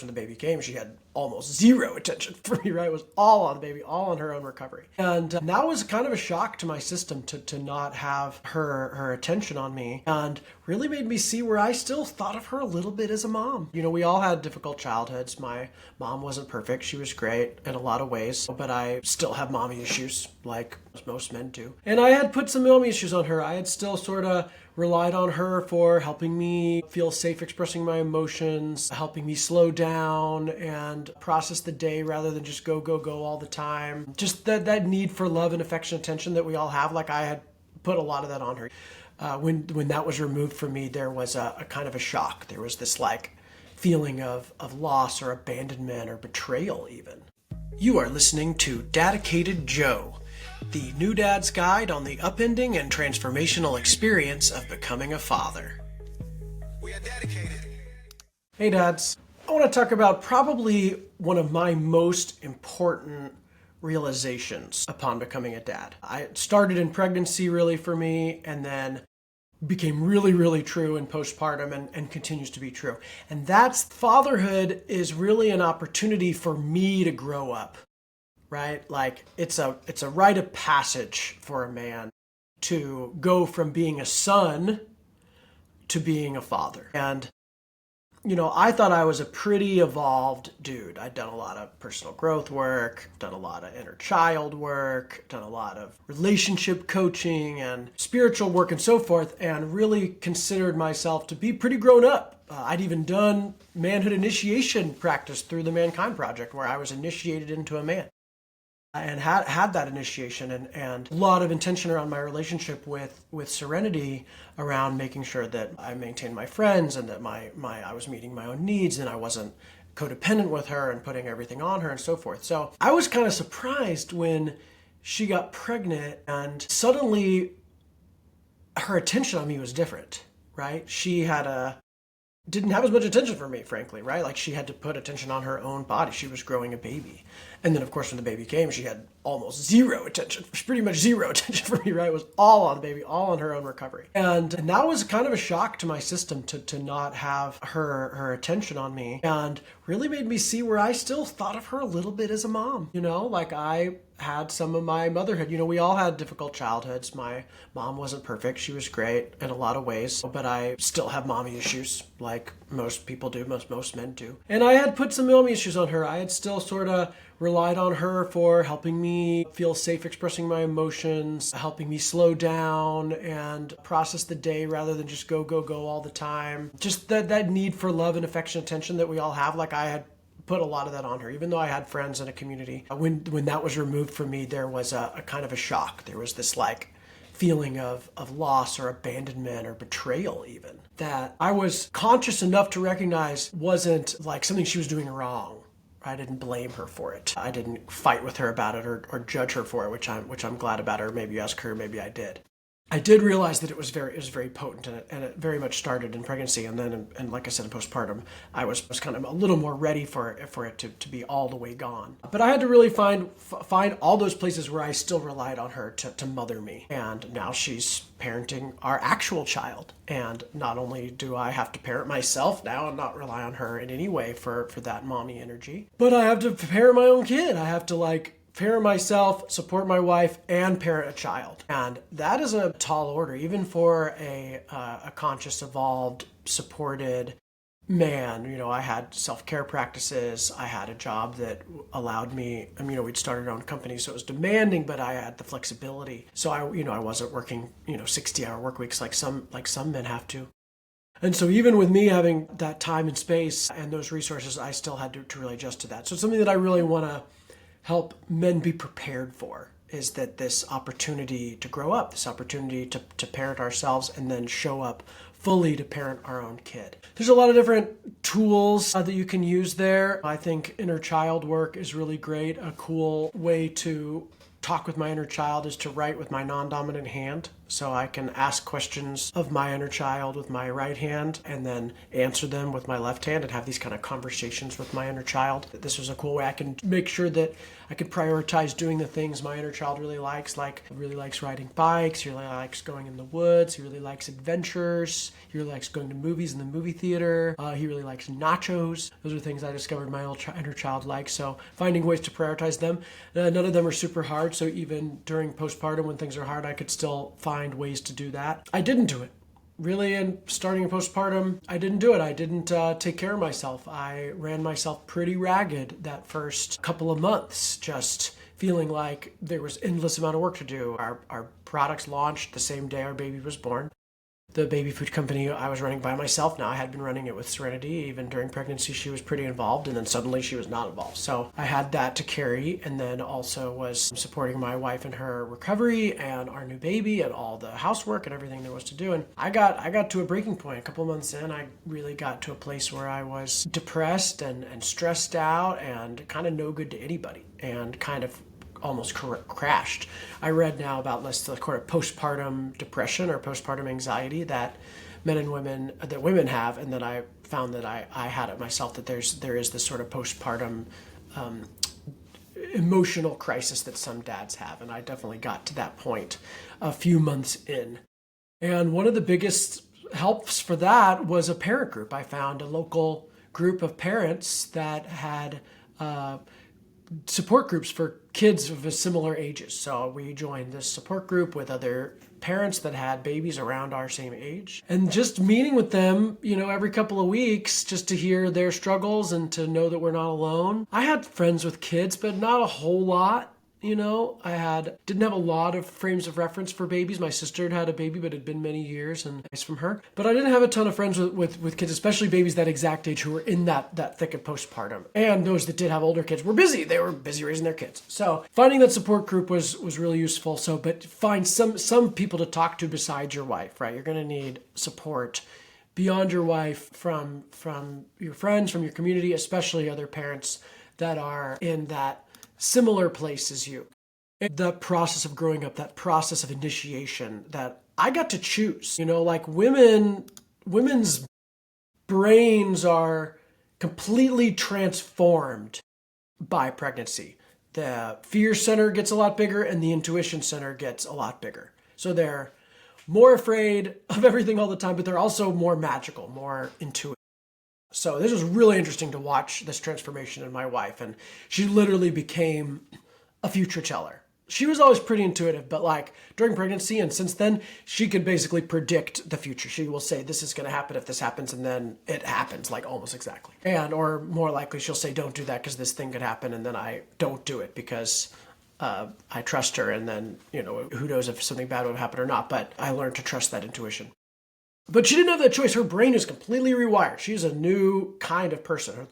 When the baby came, she had almost zero attention for me, right? It was all on the baby, all on her own recovery. And that was kind of a shock to my system to not have her attention on me, and really made me see where I still thought of her a little bit as a mom. You know, we all had difficult childhoods. My mom wasn't perfect. She was great in a lot of ways, but I still have mommy issues like most men do. And I had put some mommy issues on her. I had still sort of relied on her for helping me feel safe expressing my emotions, helping me slow down and process the day rather than just go all the time. Just that need for love and affection, attention that we all have. Like, I had put a lot of that on her. When that was removed from me, there was a kind of a shock. There was this like feeling of loss or abandonment or betrayal even. You are listening to Dedicated Joe, the new dad's guide on the upending and transformational experience of becoming a father. We are dedicated. Hey dads, I want to talk about probably one of my most important realizations upon becoming a dad. It started in pregnancy really for me, and then became really true in postpartum and continues to be true. And that's fatherhood is really an opportunity for me to grow up. Right? Like, it's a rite of passage for a man to go from being a son to being a father. And, you know, I thought I was a pretty evolved dude. I'd done a lot of personal growth work, done a lot of inner child work, done a lot of relationship coaching and spiritual work and so forth, and really considered myself to be pretty grown up. I'd even done manhood initiation practice through the Mankind Project, where I was initiated into a man. And had that initiation and a lot of intention around my relationship with Serenity, around making sure that I maintained my friends and that I was meeting my own needs and I wasn't codependent with her and putting everything on her and so forth. So I was kind of surprised when she got pregnant and suddenly her attention on me was different, right? She didn't have as much attention for me, frankly, right? Like, she had to put attention on her own body. She was growing a baby. And then, of course, when the baby came, she had almost zero attention, pretty much zero attention for me, right? It was all on the baby, all on her own recovery. And that was kind of a shock to my system to not have her attention on me, and really made me see where I still thought of her a little bit as a mom. You know, like, I had some of my motherhood. You know, we all had difficult childhoods. My mom wasn't perfect. She was great in a lot of ways, but I still have mommy issues like most people do, most men do. And I had put some mommy issues on her. I had still sort of relied on her for helping me feel safe expressing my emotions, helping me slow down and process the day rather than just go all the time. Just that need for love and affection, attention that we all have. Like, I had put a lot of that on her, even though I had friends in a community. When that was removed from me, there was a kind of a shock. There was this like feeling of loss or abandonment or betrayal even, that I was conscious enough to recognize wasn't like something she was doing wrong. I didn't blame her for it. I didn't fight with her about it or judge her for it, which I'm glad about. Or maybe you ask her, maybe I did. I did realize that it was very potent, and it very much started in pregnancy, and then, and like I said, in postpartum, I was kind of a little more ready for it to be all the way gone. But I had to really find all those places where I still relied on her to mother me, and now she's parenting our actual child. And not only do I have to parent myself now and not rely on her in any way for that mommy energy, but I have to parent my own kid. I have to parent myself, support my wife, and parent a child. And that is a tall order, even for a conscious, evolved, supported man. You know, I had self-care practices. I had a job that allowed me, we'd started our own company, so it was demanding, but I had the flexibility. So I wasn't working, 60-hour work weeks like some men have to. And so even with me having that time and space and those resources, I still had to really adjust to that. So it's something that I really want to help men be prepared for, is that this opportunity to grow up, this opportunity to parent ourselves and then show up fully to parent our own kid. There's a lot of different tools that you can use there. I think inner child work is really great. A cool way to talk with my inner child is to write with my non-dominant hand. So I can ask questions of my inner child with my right hand and then answer them with my left hand and have these kind of conversations with my inner child. This was a cool way I can make sure that I could prioritize doing the things my inner child really likes, like really likes riding bikes, he really likes going in the woods, he really likes adventures, he really likes going to movies in the movie theater, he really likes nachos. Those are things I discovered my inner child likes. So finding ways to prioritize them. None of them are super hard, so even during postpartum when things are hard, I could still find ways to do that. I didn't do it. Really, in starting in postpartum, I didn't do it. I didn't take care of myself. I ran myself pretty ragged that first couple of months, just feeling like there was endless amount of work to do. Our products launched the same day our baby was born. The baby food company I was running by myself. Now I had been running it with Serenity. Even during pregnancy, she was pretty involved, and then suddenly she was not involved. So I had that to carry, and then also was supporting my wife in her recovery and our new baby and all the housework and everything there was to do. And I got to a breaking point. A couple of months in, I really got to a place where I was depressed and stressed out and kind of no good to anybody and kind of almost crashed. I read now about postpartum depression or postpartum anxiety that women have, and that I found that I had it myself, that there is this sort of postpartum emotional crisis that some dads have, and I definitely got to that point a few months in. And one of the biggest helps for that was a parent group. I found a local group of parents that had support groups for kids of similar ages. So we joined this support group with other parents that had babies around our same age, and just meeting with them, every couple of weeks, just to hear their struggles and to know that we're not alone. I had friends with kids, but not a whole lot. I didn't have a lot of frames of reference for babies. My sister had a baby, but it had been many years and nice from her. But I didn't have a ton of friends with kids, especially babies that exact age who were in that thick of postpartum. And those that did have older kids were busy. They were busy raising their kids. So finding that support group was really useful. But find some people to talk to besides your wife, right? You're going to need support beyond your wife from your friends, from your community, especially other parents that are in that similar place as you. The process of growing up, that process of initiation that I got to choose. Like women's brains are completely transformed by pregnancy. The fear center gets a lot bigger and the intuition center gets a lot bigger. So they're more afraid of everything all the time, but they're also more magical, more intuitive. So this was really interesting to watch this transformation in my wife, and she literally became a future teller. She was always pretty intuitive, but during pregnancy and since then, she could basically predict the future. She will say, this is going to happen if this happens, and then it happens, almost exactly. Or more likely, she'll say, don't do that because this thing could happen, and then I don't do it because I trust her, and then, who knows if something bad would happen or not, but I learned to trust that intuition. But she didn't have that choice. Her brain is completely rewired. She's a new kind of person.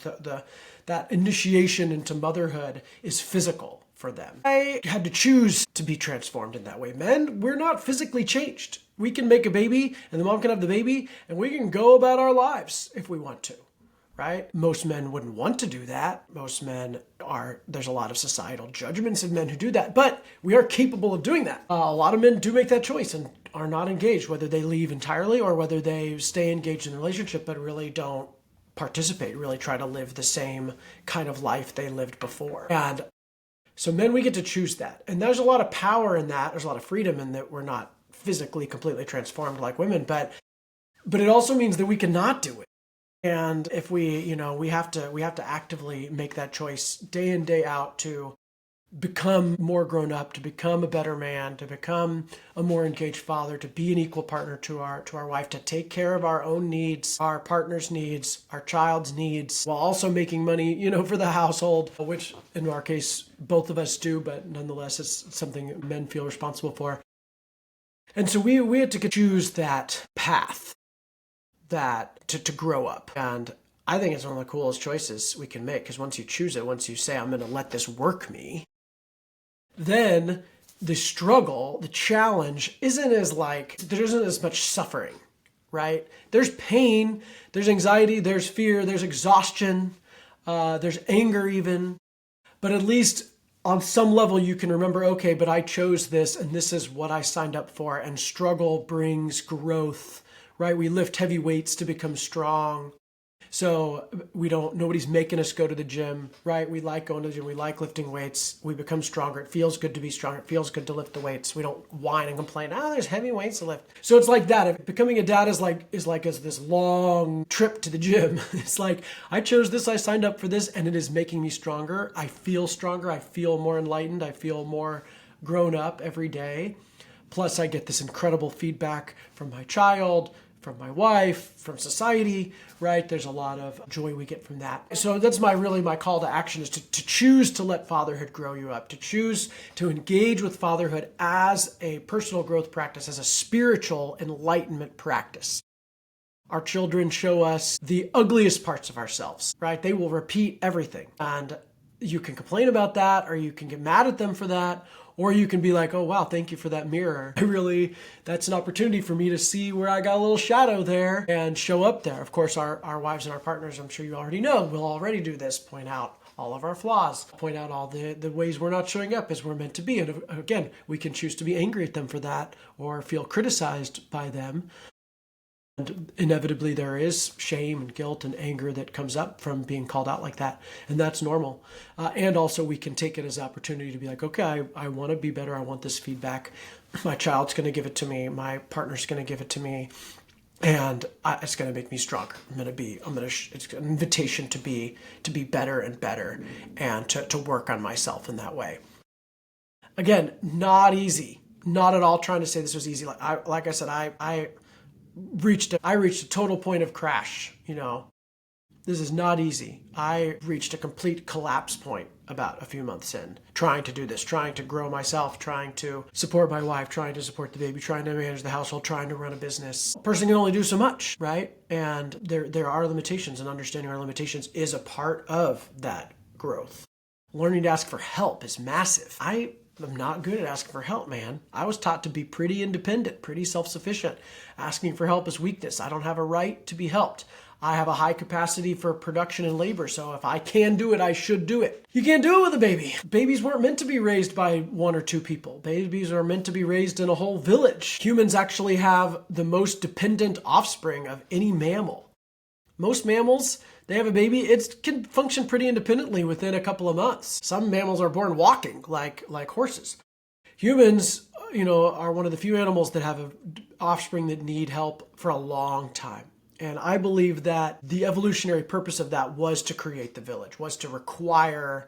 That initiation into motherhood is physical for them. I had to choose to be transformed in that way. Men, we're not physically changed. We can make a baby, and the mom can have the baby, and we can go about our lives if we want to, right? Most men wouldn't want to do that. There's a lot of societal judgments of men who do that, but we are capable of doing that. A lot of men do make that choice and are not engaged, whether they leave entirely or whether they stay engaged in the relationship but really don't participate, really try to live the same kind of life they lived before. And so men, we get to choose that. And there's a lot of power in that. There's a lot of freedom in that we're not physically completely transformed like women, but it also means that we cannot do it. And if we have to actively make that choice day in, day out to become more grown up, to become a better man, to become a more engaged father, to be an equal partner to our wife, to take care of our own needs, our partner's needs, our child's needs, while also making money, for the household, which in our case, both of us do, but nonetheless, it's something men feel responsible for. And so we had to choose that path to grow up. And I think it's one of the coolest choices we can make, because once you choose it, once you say, I'm going to let this work me, then the struggle, the challenge there isn't as much suffering, right? There's pain, there's anxiety, there's fear, there's exhaustion, there's anger even, but at least on some level you can remember, okay, but I chose this and this is what I signed up for, and struggle brings growth, right? We lift heavy weights to become strong. So nobody's making us go to the gym, right? We like going to the gym. We like lifting weights. We become stronger. It feels good to be stronger. It feels good to lift the weights. We don't whine and complain. There's heavy weights to lift. So it's like that. If becoming a dad is like this long trip to the gym. It's like, I chose this. I signed up for this, and it is making me stronger. I feel stronger. I feel more enlightened. I feel more grown up every day. Plus, I get this incredible feedback from my child, from my wife, from society, right? There's a lot of joy we get from that. So that's my call to action, is to choose to let fatherhood grow you up, to choose to engage with fatherhood as a personal growth practice, as a spiritual enlightenment practice. Our children show us the ugliest parts of ourselves, right? They will repeat everything. And you can complain about that, or you can get mad at them for that, or you can be like, oh, wow, thank you for that mirror. That's an opportunity for me to see where I got a little shadow there and show up there. Of course, our wives and our partners, I'm sure you already know, will already do this, point out all of our flaws, point out all the ways we're not showing up as we're meant to be. And again, we can choose to be angry at them for that or feel criticized by them. And inevitably there is shame and guilt and anger that comes up from being called out like that. And that's normal. And also we can take it as an opportunity to be like, okay, I want to be better. I want this feedback. My child's going to give it to me. My partner's going to give it to me. And it's going to make me stronger. It's an invitation to be better and better, and to work on myself in that way. Again, not easy. Not at all trying to say this was easy. Like I said, I reached a total point of crash. This is not easy. I reached a complete collapse point about a few months in, trying to do this, trying to grow myself, trying to support my wife, trying to support the baby, trying to manage the household, trying to run a business. A person can only do so much, right? And there are limitations, and understanding our limitations is a part of that growth. Learning to ask for help is massive. I'm not good at asking for help, man. I was taught to be pretty independent, pretty self-sufficient. Asking for help is weakness. I don't have a right to be helped. I have a high capacity for production and labor, so if I can do it, I should do it. You can't do it with a baby. Babies weren't meant to be raised by one or two people. Babies are meant to be raised in a whole village. Humans actually have the most dependent offspring of any mammal. Most mammals, they have a baby, it can function pretty independently within a couple of months. Some mammals are born walking, like horses. Humans, are one of the few animals that have an offspring that need help for a long time. And I believe that the evolutionary purpose of that was to create the village, was to require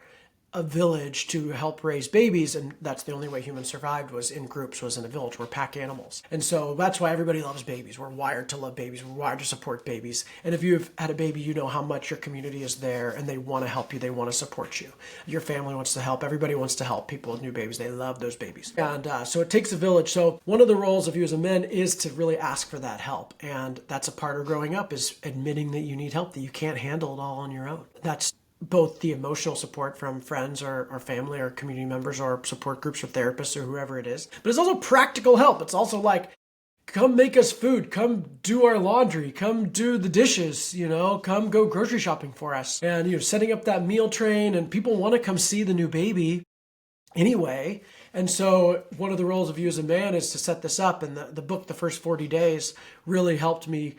a village to help raise babies. And that's the only way humans survived, was in groups, was in a village. We're pack animals. And so that's why everybody loves babies. We're wired to love babies. We're wired to support babies. And if you've had a baby, you know how much your community is there and they want to help you. They want to support you. Your family wants to help. Everybody wants to help people with new babies. They love those babies. And so it takes a village. So one of the roles of you as a man is to really ask for that help. And that's a part of growing up, is admitting that you need help, that you can't handle it all on your own. That's both the emotional support from friends or family or community members or support groups or therapists or whoever it is. But it's also practical help. It's also like, come make us food, come do our laundry, come do the dishes, come go grocery shopping for us. And, setting up that meal train, and people want to come see the new baby anyway. And so one of the roles of you as a man is to set this up. And the book, The First 40 Days, really helped me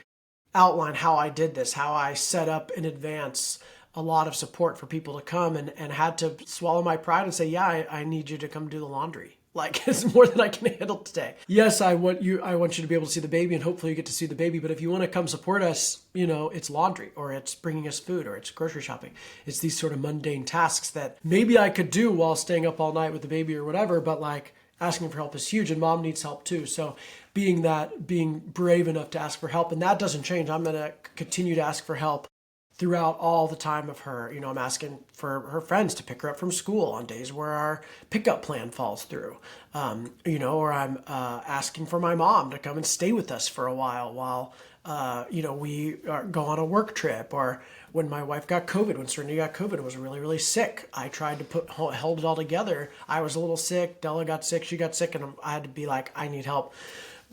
outline how I did this, how I set up in advance a lot of support for people to come, and had to swallow my pride and say, yeah, I need you to come do the laundry. Like, it's more than I can handle today. Yes, I want you to be able to see the baby, and hopefully you get to see the baby. But if you want to come support us, it's laundry, or it's bringing us food, or it's grocery shopping. It's these sort of mundane tasks that maybe I could do while staying up all night with the baby or whatever, but like, asking for help is huge, and mom needs help too. So being brave enough to ask for help, and that doesn't change. I'm going to continue to ask for help throughout all the time of her. I'm asking for her friends to pick her up from school on days where our pickup plan falls through. Or I'm asking for my mom to come and stay with us for a while we go on a work trip. Or when my wife got COVID, when Serenity got COVID and was really, really sick, I tried to held it all together. I was a little sick, Della got sick, she got sick, and I had to be like, I need help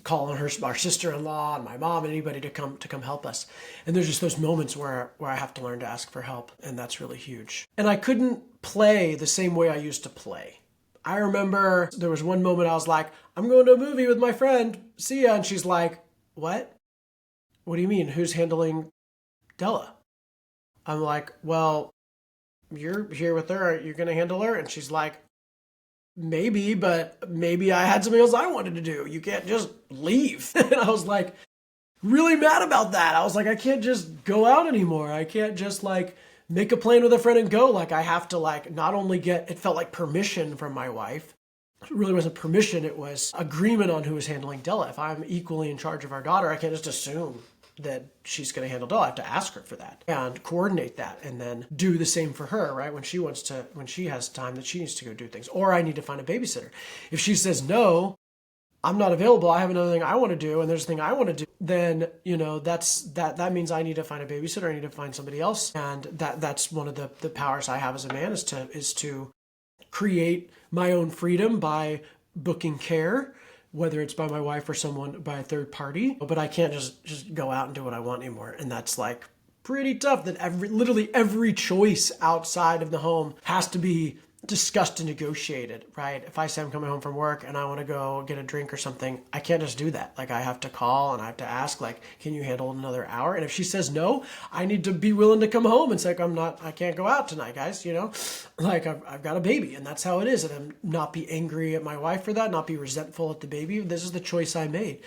calling our sister-in-law and my mom and anybody to come help us. And there's just those moments where I have to learn to ask for help, and that's really huge. And I couldn't play the same way I used to play. I remember there was one moment I was like, I'm going to a movie with my friend, see ya. And she's like, what? What do you mean? Who's handling Della? I'm like, well, you're here with her. You're going to handle her? And she's like, maybe, but maybe I had something else I wanted to do. You can't just leave. And I was like, really mad about that. I was like, I can't just go out anymore. I can't just like make a plan with a friend and go. Like I have to like not only get, it felt like permission from my wife. It really wasn't permission. It was agreement on who was handling Della. If I'm equally in charge of our daughter, I can't just assume that she's going to handle Della. I have to ask her for that and coordinate that and then do the same for her, right? When she has time that she needs to go do things, or I need to find a babysitter. If she says, no, I'm not available, I have another thing I want to do, and there's a thing I want to do, then, that means I need to find a babysitter. I need to find somebody else. And that's one of the powers I have as a man is to create my own freedom by booking care, whether it's by my wife or someone by a third party. But I can't just go out and do what I want anymore. And that's like pretty tough that literally every choice outside of the home has to be discussed and negotiated, right? If I say I'm coming home from work and I want to go get a drink or something, I can't just do that. Like I have to call and I have to ask, like, can you handle another hour? And if she says no, I need to be willing to come home and say, I can't go out tonight, guys, like I've got a baby and that's how it is. And I'm not be angry at my wife for that, not be resentful at the baby. This is the choice I made.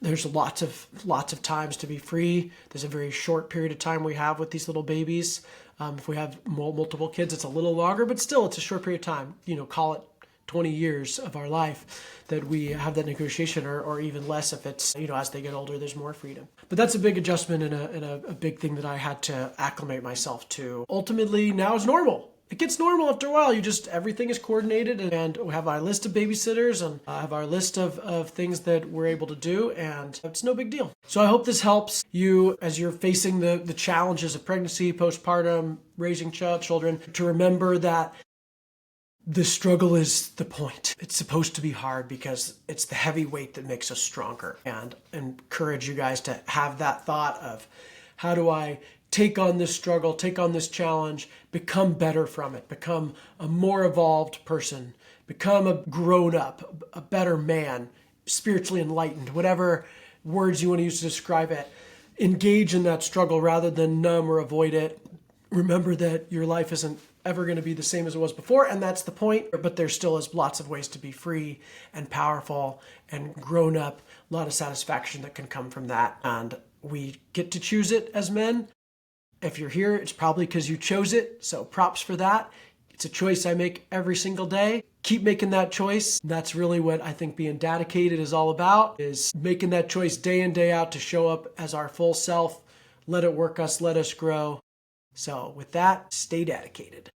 There's lots of times to be free. There's a very short period of time we have with these little babies. If we have multiple kids, it's a little longer, but still it's a short period of time, call it 20 years of our life that we have that negotiation or even less if it's, as they get older, there's more freedom. But that's a big adjustment and a big thing that I had to acclimate myself to. Ultimately, now it's normal. It gets normal after a while. Everything is coordinated and we have our list of babysitters and I have our list of things that we're able to do, and it's no big deal. So I hope this helps you as you're facing the challenges of pregnancy, postpartum, raising children, to remember that the struggle is the point. It's supposed to be hard because it's the heavy weight that makes us stronger, and encourage you guys to have that thought of how do I take on this struggle, take on this challenge, become better from it, become a more evolved person, become a grown up, a better man, spiritually enlightened, whatever words you want to use to describe it. Engage in that struggle rather than numb or avoid it. Remember that your life isn't ever going to be the same as it was before, and that's the point, but there still is lots of ways to be free and powerful and grown up, a lot of satisfaction that can come from that, and we get to choose it as men. If you're here, it's probably because you chose it, so props for that. It's a choice I make every single day. Keep making that choice. That's really what I think being dedicated is all about, is making that choice day in, day out to show up as our full self, let it work us, let us grow. So with that, stay dedicated.